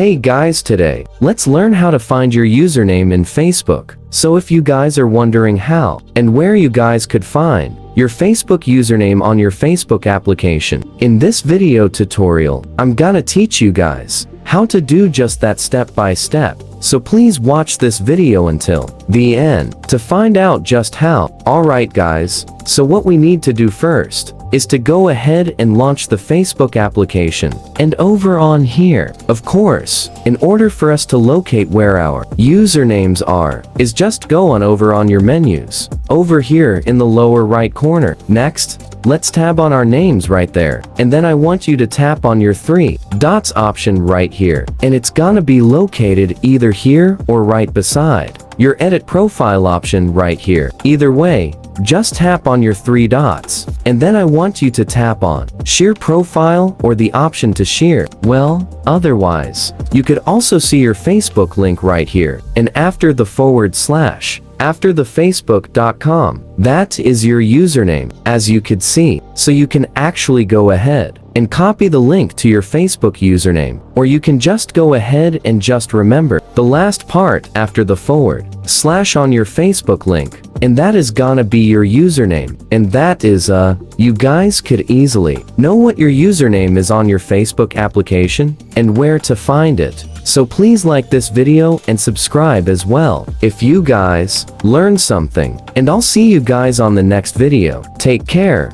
Hey guys, today, let's learn how to find your username in Facebook. So if you guys are wondering how and where you guys could find your Facebook username on your Facebook application, in this video tutorial, I'm gonna teach you guys how to do just that step by step. So please watch this video until the end to find out just how. Alright guys, so what we need to do first is to go ahead and launch the Facebook application. And over on here, of course, in order for us to locate where our usernames are, is just go on over on your menus, over here in the lower right corner. Next, let's tab on our names right there, and then I want you to tap on your three dots option right here, and it's gonna be located either here or right beside your edit profile option right here. Either way, just tap on your three dots, and then I want you to tap on share profile or the option to share. Well, otherwise, you could also see your Facebook link right here, and after the / after the facebook.com, that is your username, as you could see. So you can actually go ahead and copy the link to your Facebook username, or you can just go ahead and just remember the last part after the / on your Facebook link, and that is gonna be your username. And that is you guys could easily know what your username is on your Facebook application and where to find it. So please like this video and subscribe as well if you guys learned something, and I'll see you guys on the next video. Take care.